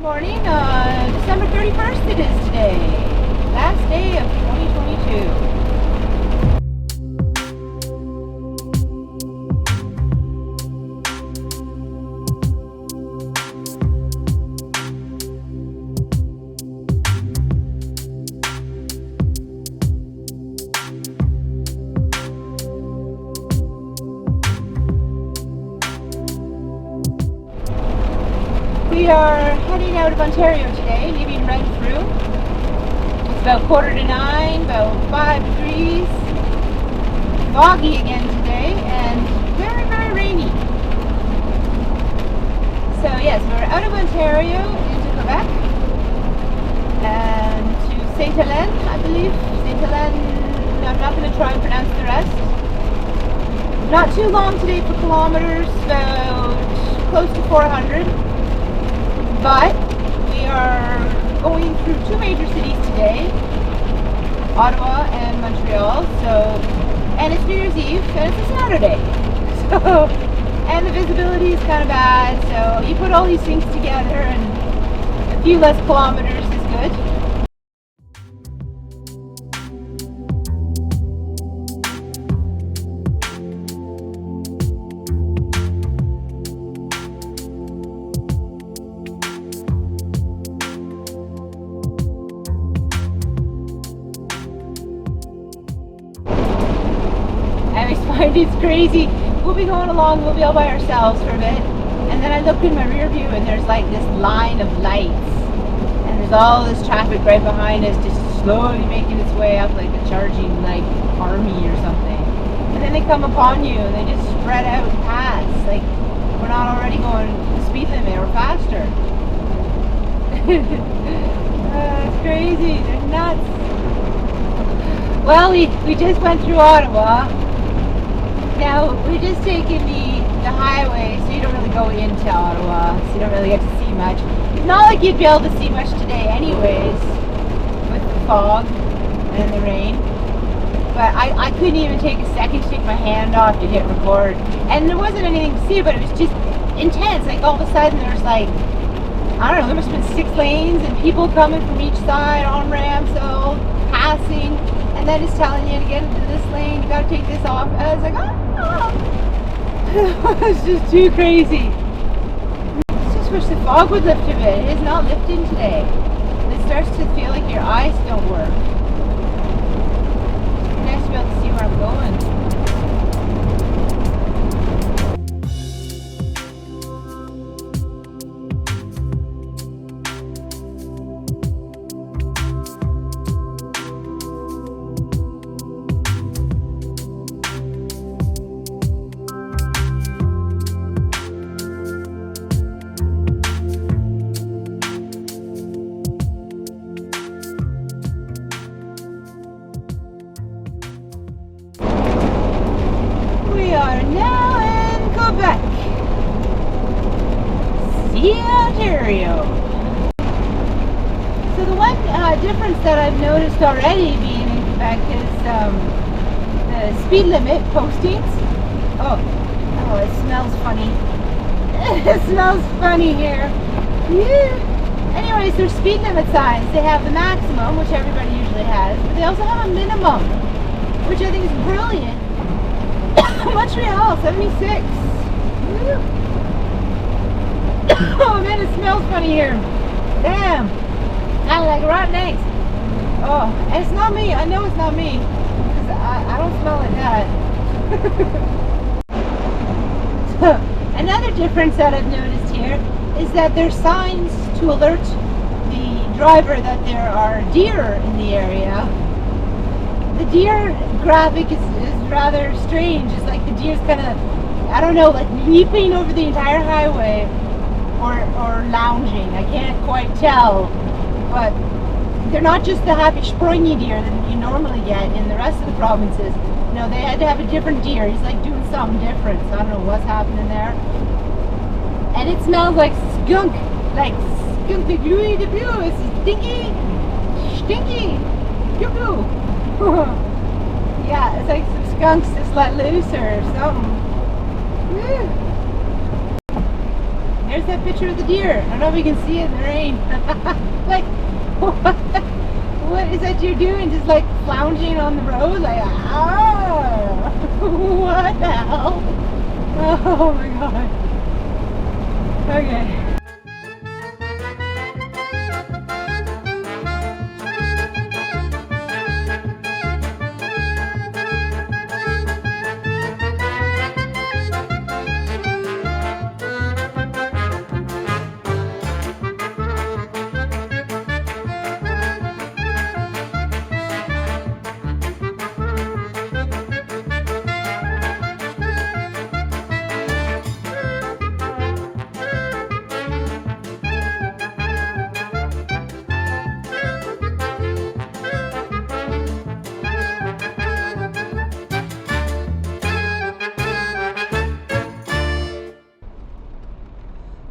Morning, December 31st it is today. Last day of 2022. We are heading out of Ontario today, leaving Renfrew. It's about 8:45, about 5 degrees. Foggy again today, and very, very rainy. So yes, we're out of Ontario into Quebec, and to Saint Helene, I believe. Saint Helene, I'm not going to try and pronounce the rest. Not too long today for kilometers, about close to 400. But we are going through two major cities today, Ottawa and Montreal. And it's New Year's Eve, and it's a Saturday. And the visibility is kind of bad. So you put all these things together, and a few less kilometers is good. I always find it's crazy. We'll be going along, we'll be all by ourselves for a bit, and then I look in my rear view and there's like this line of lights, and there's all this traffic right behind us just slowly making its way up like a charging like army or something. And then they come upon you and they just spread out past, like we're not already going the speed limit or faster. It's crazy, they're nuts. Well, we just went through Ottawa. Now, we're just taking the highway, so you don't really go into Ottawa, so you don't really get to see much. It's not like you'd be able to see much today anyways, with the fog and the rain. But I couldn't even take a second to take my hand off to hit record. And there wasn't anything to see, but it was just intense. Like, all of a sudden, there's like, I don't know, there must have been 6 lanes, and people coming from each side, on ramps, all passing. And then it's telling you to get into this lane, you gotta take this off. And I was like, oh. It's just too crazy. I just wish the fog would lift a bit. It is not lifting today. It starts to feel like your eyes don't work. It's nice to be able to see where I'm going. We are now in Quebec. See Ontario. So the one difference that I've noticed already being in Quebec is the speed limit postings. Oh, it smells funny. It smells funny here. Yeah. Anyways, there's speed limit signs. They have the maximum, which everybody usually has, but they also have a minimum, which I think is brilliant. Montreal, 76. Oh man, it smells funny here. Damn. I like rotten eggs. Oh, and it's not me. I know it's not me. Because I don't smell like that. Another difference that I've noticed here is that there's signs to alert the driver that there are deer in the area. The deer graphic is rather strange. It's like the deer's kind of, I don't know, like leaping over the entire highway or lounging. I can't quite tell. But they're not just the happy springy deer that you normally get in the rest of the provinces. No, they had to have a different deer. He's like doing something different. So I don't know what's happening there. And it smells like skunk. Like skunk de glue de blue. It's stinky. Stinky. Yoo-hoo. Yeah, it's like some skunks just let loose or something. Woo. There's that picture of the deer. I don't know if you can see it in the rain. Like, what is that deer doing? Just like lounging on the road? Like, ah! What the hell? Oh my god. Okay.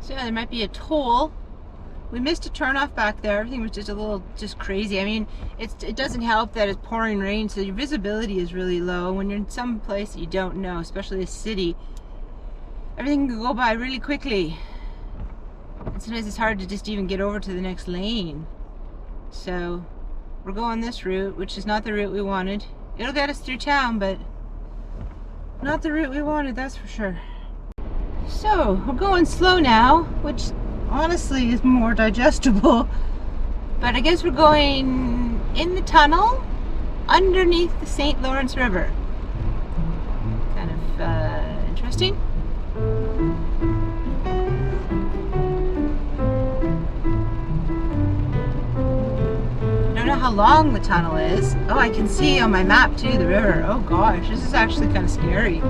So yeah, there might be a toll. We missed a turnoff back there. Everything was just a little crazy. I mean, it doesn't help that it's pouring rain, so your visibility is really low. When you're in some place that you don't know, especially a city, everything can go by really quickly. And sometimes it's hard to just even get over to the next lane. So we're going this route, which is not the route we wanted. It'll get us through town, but not the route we wanted, that's for sure. So we're going slow now, which honestly is more digestible, but I guess we're going in the tunnel underneath the St. Lawrence River. Kind of interesting. I don't know how long the tunnel is. Oh, I can see on my map too the river. Oh gosh, this is actually kind of scary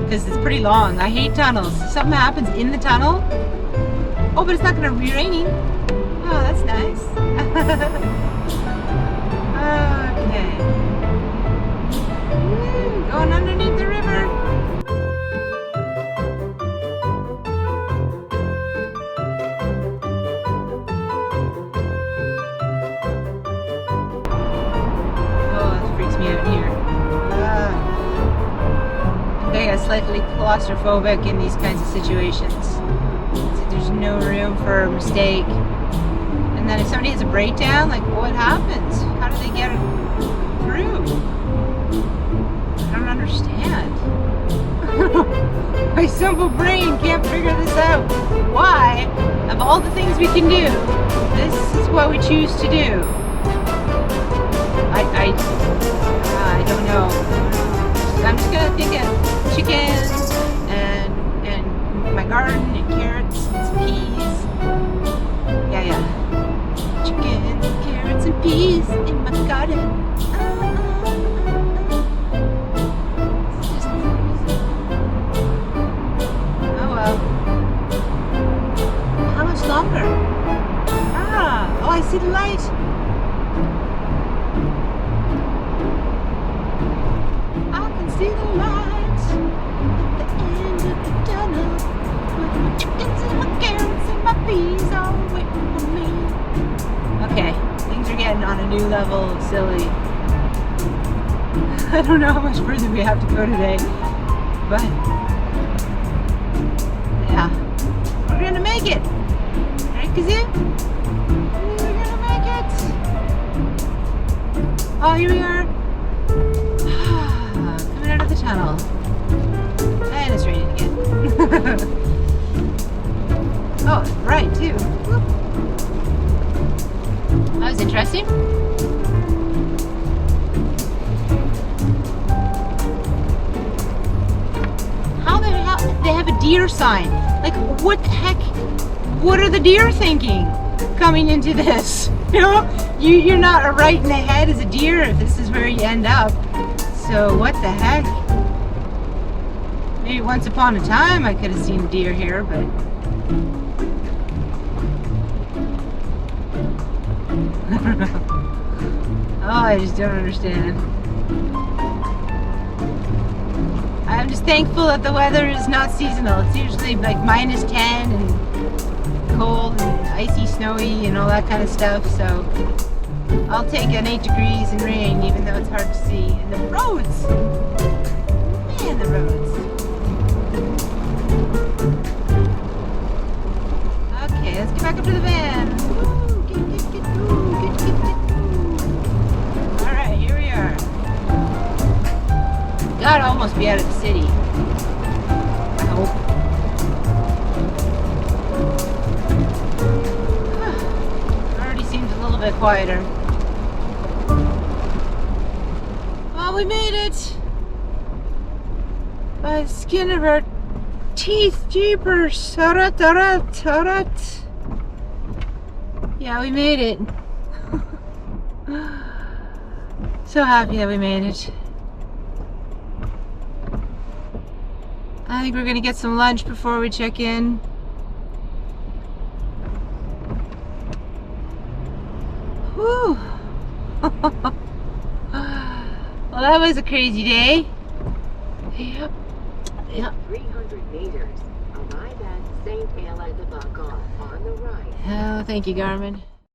because it's pretty long. I hate tunnels. If something happens in the tunnel. Oh, but it's not going to be raining. Oh, that's nice. Okay. Woo, going underneath the river. Oh, that freaks me out here. I get slightly claustrophobic in these kinds of situations. There's no room for a mistake. And then if somebody has a breakdown, like what happens? How do they get it through? I don't understand. My simple brain can't figure this out. Why, of all the things we can do, this is what we choose to do. I don't know. I'm just gonna think of chickens and my garden and carrots and some peas. Yeah. Chickens and carrots and peas in my garden. Oh well. How much longer? Oh, I see the light. See the lights at the end of the tunnel, with my chickens and my carrots and my peas all waiting for me. Okay, things are getting on a new level of silly. I don't know how much further we have to go today, but yeah, we're gonna make it, right, Kazoo? We're gonna make it. Oh, here we are. Out of the tunnel, and it's raining again. Oh, right too. Whoop. That was interesting. How the hell they have a deer sign? Like, what the heck? What are the deer thinking coming into this? You know, you're not right in the head as a deer if this is where you end up. So what the heck? Maybe once upon a time I could have seen deer here, but I don't know. Oh, I just don't understand. I'm just thankful that the weather is not seasonal. It's usually like -10 and cold and icy, snowy and all that kind of stuff, so I'll take an 8 degrees and rain, even though it's hard to see. And the roads! Man, the roads. almost be out of the city. I hope. Already seems a little bit quieter. Well, we made it. By the skin of our teeth, jeepers. Tarat, tarat, tarat. Yeah, we made it. So happy that we made it. I think we're gonna get some lunch before we check in. Whew. Well, that was a crazy day. Yep. Yep. 300 meters. Arrive at St. Hélène de Bacon on the right. Oh, thank you, Garmin.